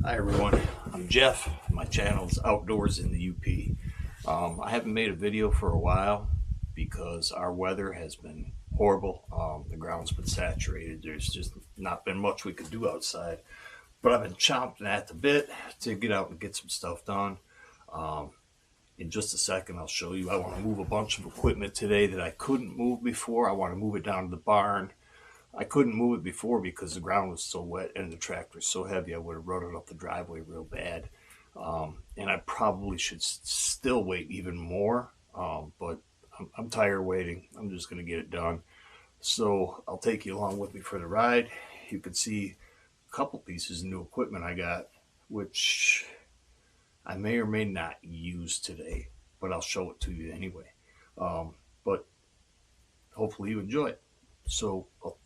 Hi everyone, I'm Jeff. My channel is Outdoors in the UP. I haven't made a video for a while because our weather has been horrible. The ground's been saturated. There's just not been much we could do outside. But I've been chomping at the bit to get out and get some stuff done. In just a second, I'll show you. I want to move a bunch of equipment today that I couldn't move before. I want to move it down to the barn. I couldn't move it before because the ground was so wet and the tractor was so heavy I would have rode it up the driveway real bad. And I probably should still wait even more, but I'm tired of waiting. I'm just going to get it done. So I'll take you along with me for the ride. You can see a couple pieces of new equipment I got, which I may or may not use today, but I'll show it to you anyway. But hopefully you enjoy it. So I'll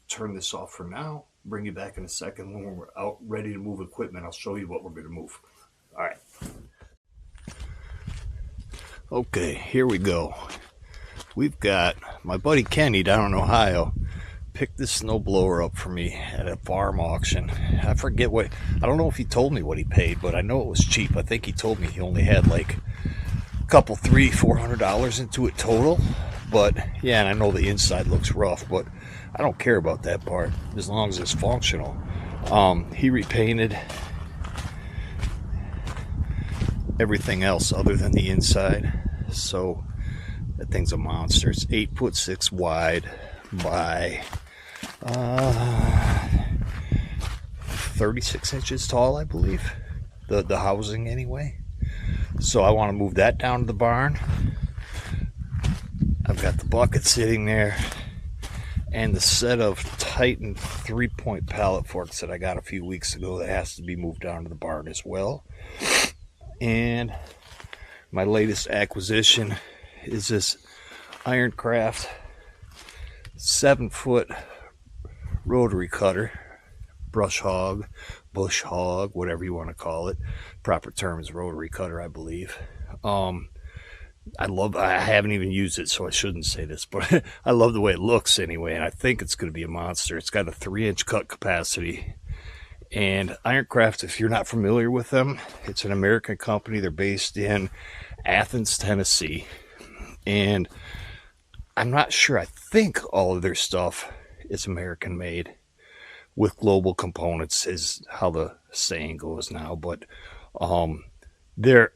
turn this off for now, bring you back in a second when we're out ready to move equipment. I'll show you what we're going to move. All right. Okay, here we go. We've got my buddy Kenny down in Ohio picked this snowblower up for me at a farm auction. I forget what, I don't know if he told me what he paid, but I know it was cheap. I think he told me he only had like a couple, $300-400 into it total. But yeah, and I know the inside looks rough, but I don't care about that part as long as it's functional. He repainted everything else other than the inside, so that thing's a monster. It's 8'6" wide by 36 inches tall, I believe. The housing anyway. So I want to move that down to the barn. I've got the bucket sitting there and the set of Titan 3-point pallet forks that I got a few weeks ago that has to be moved down to the barn as well. And my latest acquisition is this Ironcraft 7-foot rotary cutter, brush hog, bush hog, whatever you want to call it. Proper term is rotary cutter, I believe. I haven't even used it, so I shouldn't say this, but I love the way it looks anyway, and I think it's going to be a monster. It's got a 3-inch cut capacity. And Ironcraft, if you're not familiar with them, it's an American company. They're based in Athens, Tennessee. And I'm not sure, I think all of their stuff is American made with global components is how the saying goes now. But they're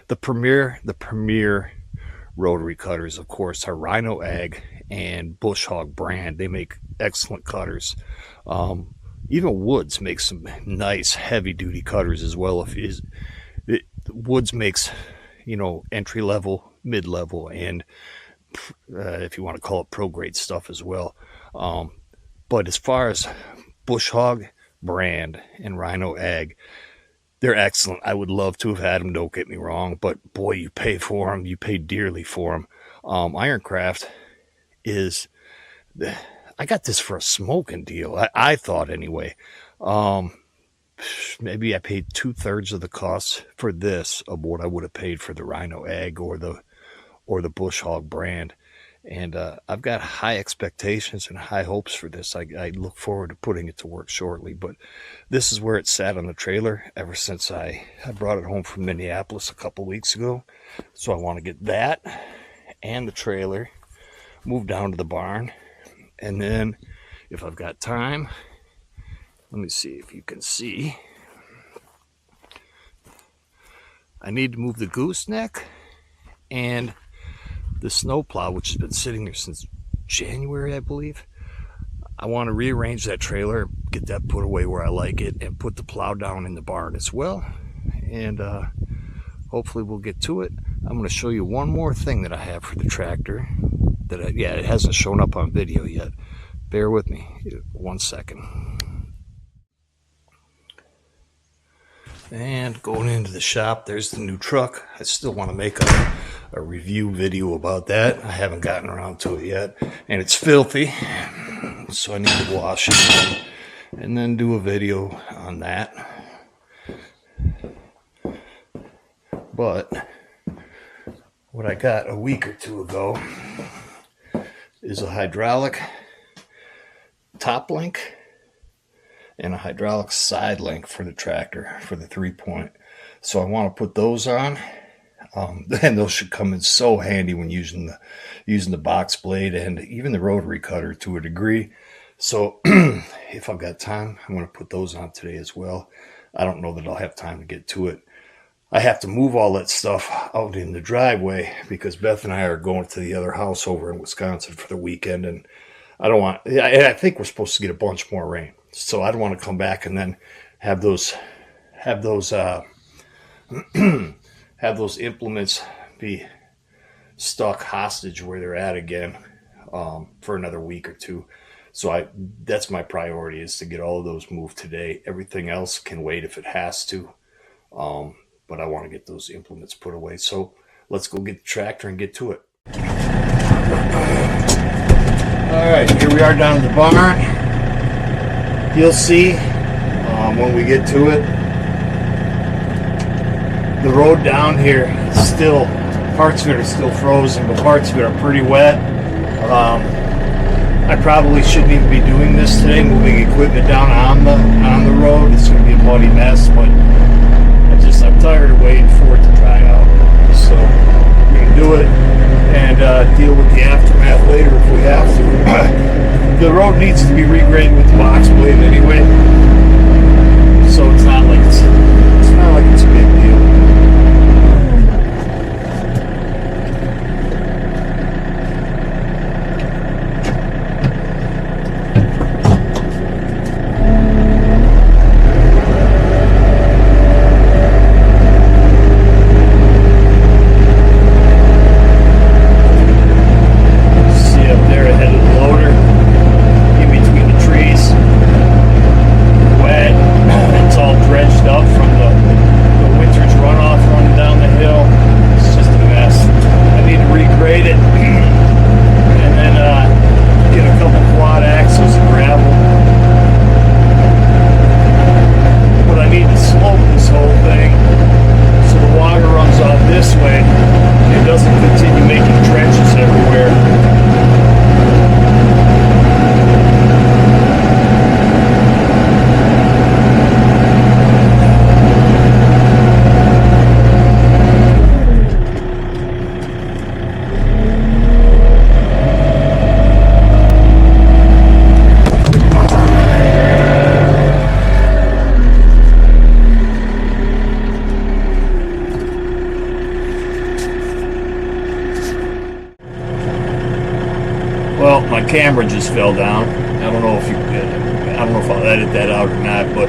the premier rotary cutters, of course, are Rhino Ag and Bush Hog brand. They make excellent cutters. Even Woods makes some nice heavy duty cutters as well. Woods makes, entry level, mid level, and if you want to call it pro grade stuff as well. But as far as Bush Hog brand and Rhino Ag, they're excellent. I would love to have had them, don't get me wrong, but boy, you pay for them. You pay dearly for them. Ironcraft is, I got this for a smoking deal. I thought anyway. Maybe I paid 2/3 of the cost for this of what I would have paid for the Rhino Ag or the Bush Hog brand. And I've got high expectations and high hopes for this. I look forward to putting it to work shortly. But this is where it sat on the trailer ever since I brought it home from Minneapolis a couple weeks ago. So I want to get that and the trailer moved down to the barn. And then if I've got time, let me see if you can see. I need to move the gooseneck and the snowplow, which has been sitting there since January, I believe. I want to rearrange that trailer, get that put away where I like it, and put the plow down in the barn as well. And hopefully we'll get to it. I'm going to show you one more thing that I have for the tractor. It hasn't shown up on video yet. Bear with me 1 second. And going into the shop, there's the new truck. I still want to make a review video about that. I haven't gotten around to it yet. And it's filthy, so I need to wash it and then do a video on that. But what I got a week or two ago is a hydraulic top link and a hydraulic side link for the tractor for the 3-point. So I want to put those on. And those should come in so handy when using the box blade and even the rotary cutter to a degree. So if I've got time, I'm going to put those on today as well. I don't know that I'll have time to get to it. I have to move all that stuff out in the driveway because Beth and I are going to the other house over in Wisconsin for the weekend, and I think we're supposed to get a bunch more rain. So I don't want to come back and then have those implements be stuck hostage where they're at again for another week or two. So that's my priority, is to get all of those moved today. Everything else can wait if it has to. But I want to get those implements put away. So let's go get the tractor and get to it. All right, here we are down at the barn. You'll see when we get to it. The road down here is still, parts of it are still frozen, but parts of it are pretty wet. I probably shouldn't even be doing this today, moving equipment down on the road. It's going to be a muddy mess, but I'm tired of waiting for it to dry out. So we're going to do it and deal with the aftermath later if we have to. The road needs to be regraded with the box blade anyway, so it's not like it's a big deal. Well, my camera just fell down. I don't know if I'll edit that out or not, but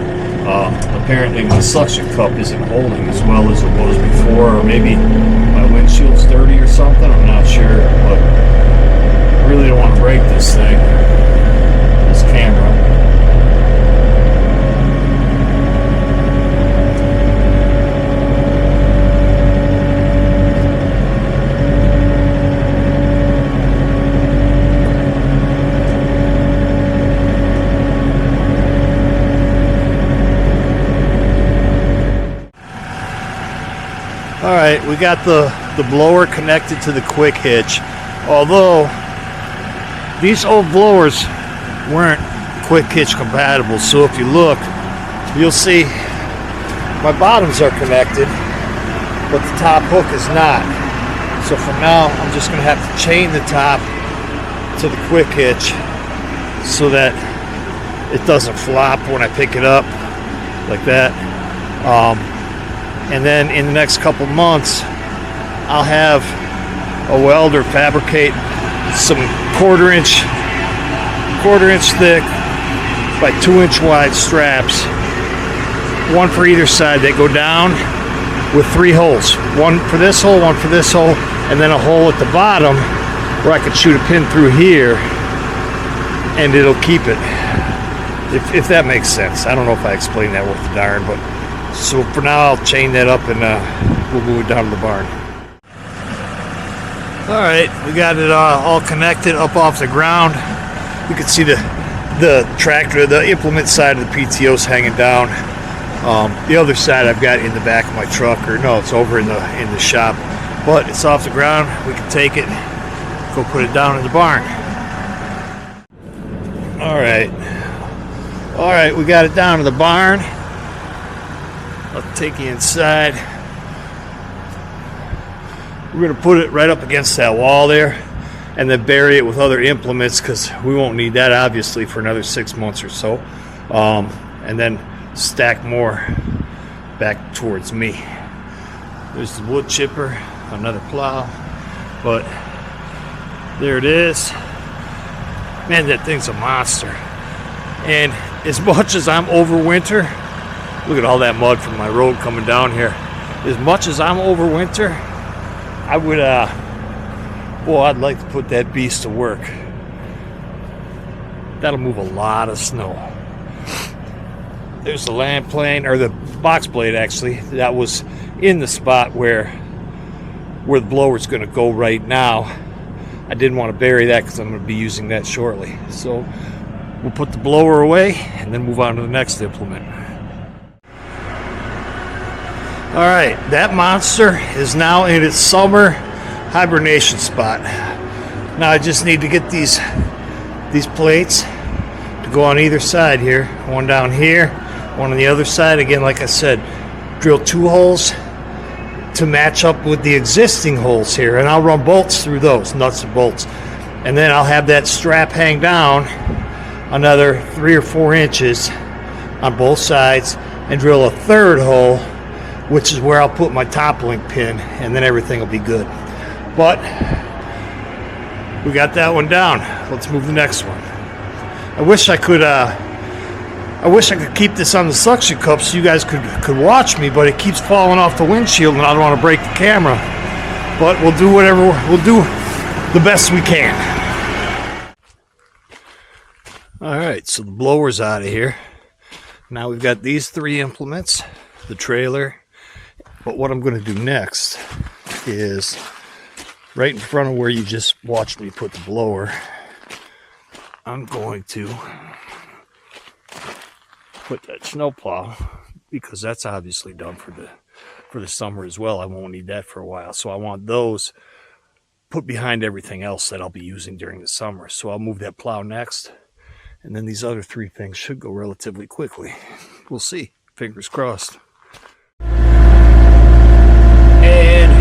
apparently my suction cup isn't holding as well as it was before, or maybe my windshield's dirty or something. I'm not sure, but I really don't want to break this thing, this camera. Alright, we got the blower connected to the quick hitch, although these old blowers weren't quick hitch compatible, so if you look, you'll see my bottoms are connected, but the top hook is not. So for now, I'm just going to have to chain the top to the quick hitch so that it doesn't flop when I pick it up like that. And then in the next couple months, I'll have a welder fabricate some quarter inch thick by 2-inch wide straps, one for either side, that go down with 3 holes, one for this hole, one for this hole, and then a hole at the bottom where I could shoot a pin through here and it'll keep it, if that makes sense. I don't know if I explained that worth a darn, but so for now I'll chain that up and we'll move it down to the barn. Alright, we got it all connected up off the ground. You can see the tractor, the implement side of the PTO's hanging down. The other side I've got in the back of my truck, or no, it's over in the shop, but it's off the ground. We can take it, go put it down in the barn. Alright, All right, we got it down to the barn. I'll take you inside. We're going to put it right up against that wall there and then bury it with other implements, because we won't need that obviously for another 6 months or so. And then stack more back towards me. There's the wood chipper, another plow, but there it is. Man, that thing's a monster. And as much as I'm over winter, look at all that mud from my road coming down here. As much as I'm over winter, I would, boy, I'd like to put that beast to work. That'll move a lot of snow. There's the land plane, or the box blade actually, that was in the spot where the blower's going to go right now. I didn't want to bury that because I'm going to be using that shortly. So we'll put the blower away and then move on to the next implement. All right, that monster is now in its summer hibernation spot. Now I just need to get these plates to go on either side here. One down here, one on the other side. Again, like I said, drill 2 holes to match up with the existing holes here, and I'll run bolts through those, nuts and bolts. And then I'll have that strap hang down another 3 or 4 inches on both sides and drill a 3rd hole, which is where I'll put my top link pin, and then everything will be good. But we got that one down. Let's move the next one. I wish I could keep this on the suction cup so you guys could watch me, but it keeps falling off the windshield and I don't want to break the camera. But we'll do the best we can. All right, so the blower's out of here. Now we've got these 3 implements, the trailer. But what I'm going to do next is right in front of where you just watched me put the blower, I'm going to put that snowplow, because that's obviously done for the summer as well. I won't need that for a while. So I want those put behind everything else that I'll be using during the summer. So I'll move that plow next. And then these other 3 things should go relatively quickly. We'll see. Fingers crossed. And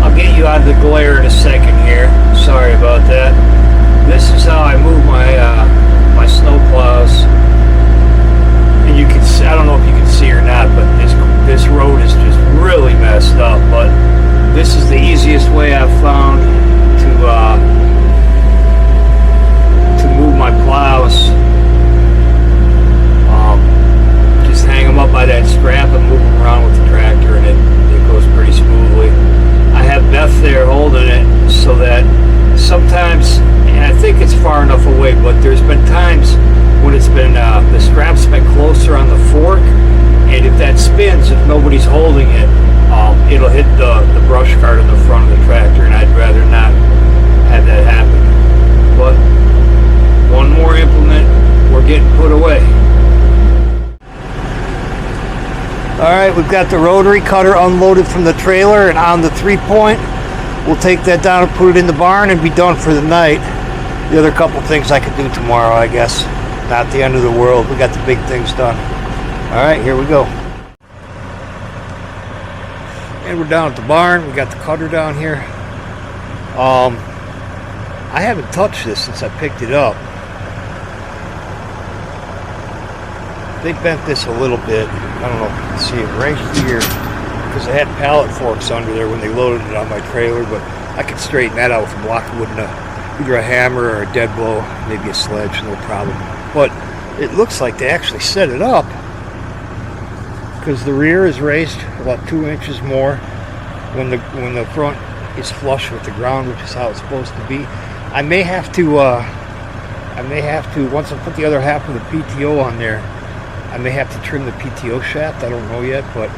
I'll get you out of the glare in a second here. Sorry about that. This is how I move my snow plows. And you can see, I don't know if you can see or not, but this road is just really messed up. But this is the easiest way I've found to move my plows. Just hang them up by that strap and move them around with the tractor, and it goes pretty smoothly. I have Beth there holding it so that sometimes, and I think it's far enough away, but there's been times when it's been the strap's been closer on the fork, and if that spins, if nobody's holding it, it'll hit the brush cart in the front of the tractor, and I'd rather not have that happen. But one more implement, we're getting put away. Alright, we've got the rotary cutter unloaded from the trailer and on the 3-point. We'll take that down and put it in the barn and be done for the night. The other couple things I could do tomorrow, I guess. Not the end of the world. We got the big things done. Alright, here we go. And we're down at the barn. We got the cutter down here. I haven't touched this since I picked it up. They bent this a little bit. I don't know if you can see it right here, because I had pallet forks under there when they loaded it on my trailer, but I could straighten that out with a block of wood and either a hammer or a dead blow, maybe a sledge, no problem. But it looks like they actually set it up, because the rear is raised about 2 inches more when the front is flush with the ground, which is how it's supposed to be. I may have to once I put the other half of the PTO on there, I may have to trim the PTO shaft. I don't know yet, but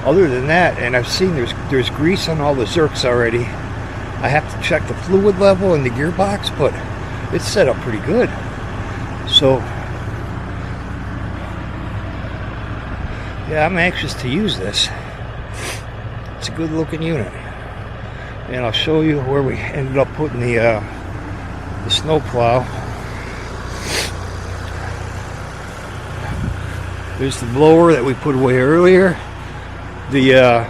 other than that, and I've seen there's grease on all the Zerks already. I have to check the fluid level in the gearbox, but it's set up pretty good. So yeah, I'm anxious to use this. It's a good looking unit, and I'll show you where we ended up putting the snow plow. There's the blower that we put away earlier. The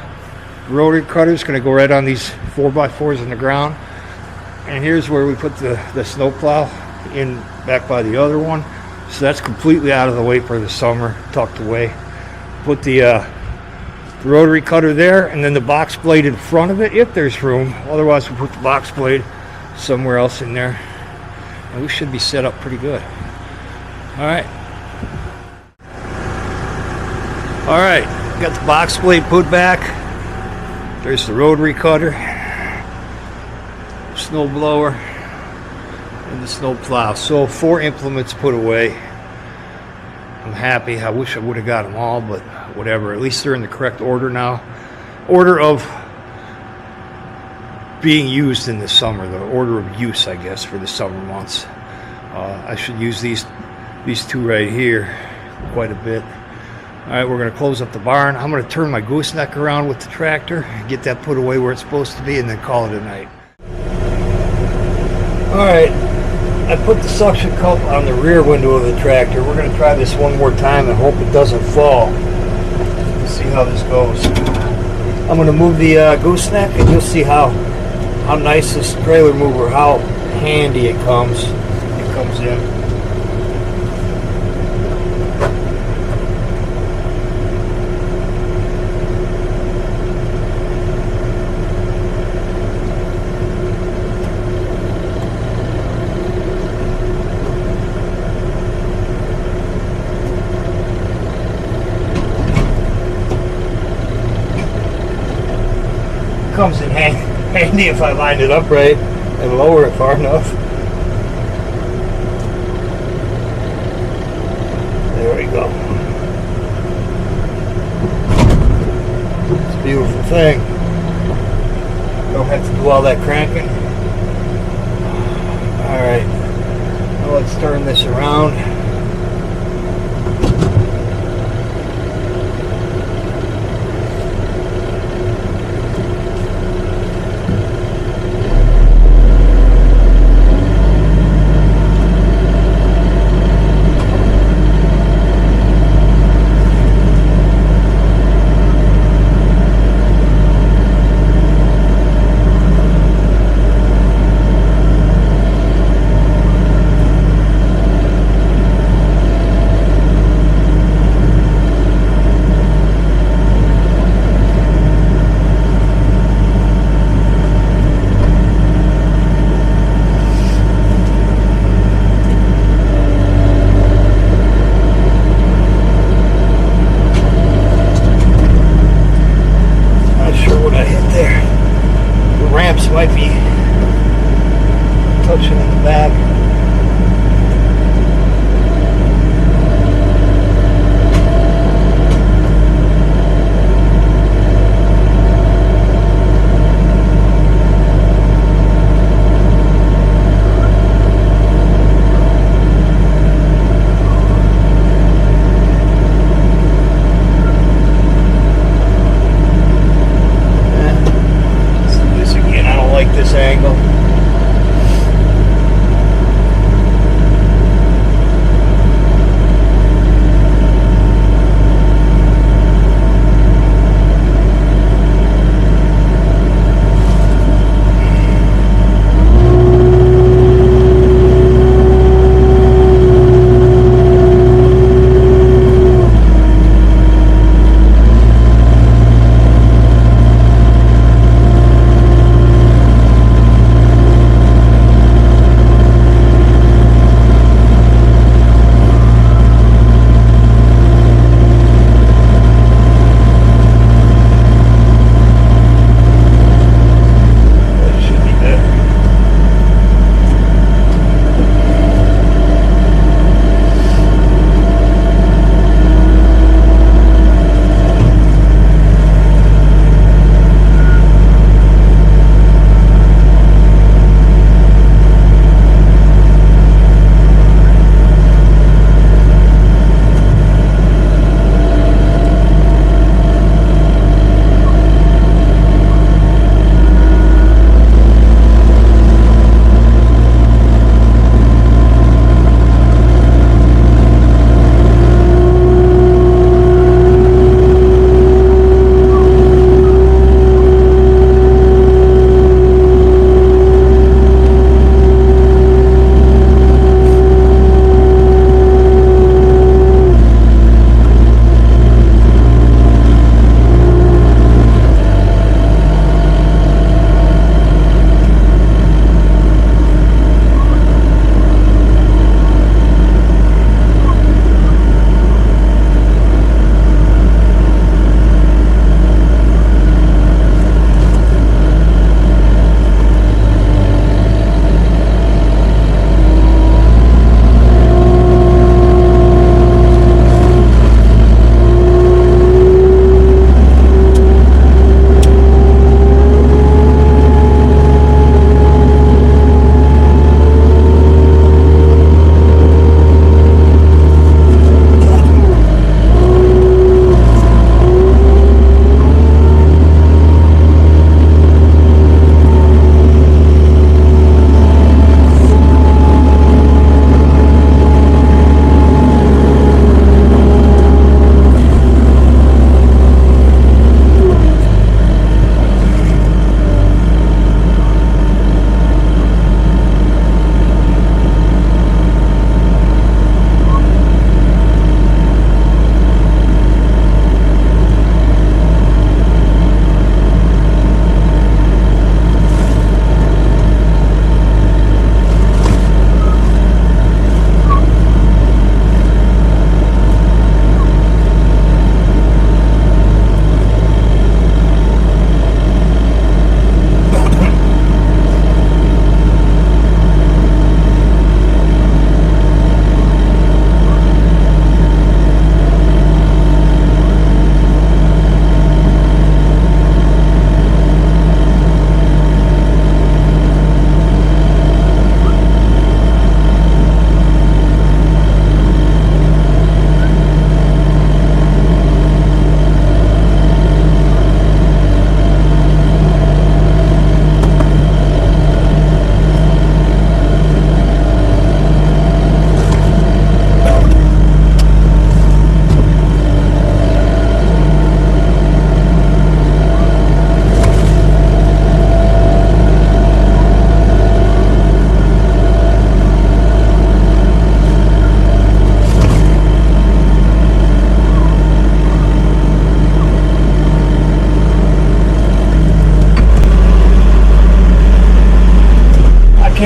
rotary cutter is going to go right on these 4x4s in the ground. And here's where we put the snow plow in back by the other one. So that's completely out of the way for the summer, tucked away. Put the rotary cutter there, and then the box blade in front of it if there's room. Otherwise we'll put the box blade somewhere else in there. And we should be set up pretty good. Alright. Alright, got the box blade put back. There's the rotary cutter, snow blower, and the snow plow. So 4 implements put away. I'm happy. I wish I would have got them all, but whatever. At least they're in the correct order now. Order of being used in the summer. The order of use, I guess, for the summer months. I should use these 2 right here quite a bit. Alright, we're going to close up the barn. I'm going to turn my gooseneck around with the tractor, get that put away where it's supposed to be, and then call it a night. Alright, I put the suction cup on the rear window of the tractor. We're going to try this one more time and hope it doesn't fall. Let's see how this goes. I'm going to move the gooseneck, and you'll see how nice this trailer mover, how handy it comes. It comes in. Comes in handy if I line it up right and lower it far enough. There we go. It's a beautiful thing. Don't have to do all that cranking. Alright, now let's turn this around.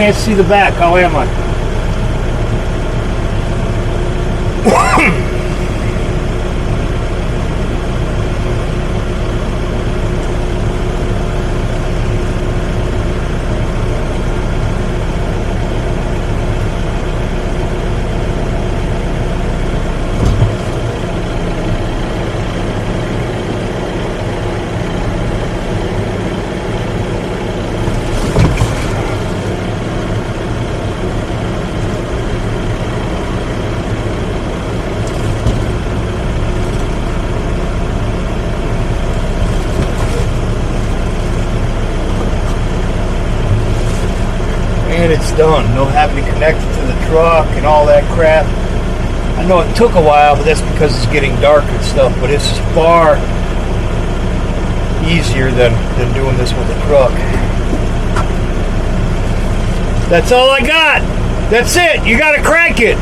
can't see the back. How am I? And it's done. No having to connect it to the truck and all that crap. I know it took a while, but that's because it's getting dark and stuff, but it's far easier than doing this with the truck. That's all I got. That's it. You gotta crank it.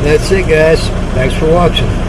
That's it, guys. Thanks for watching.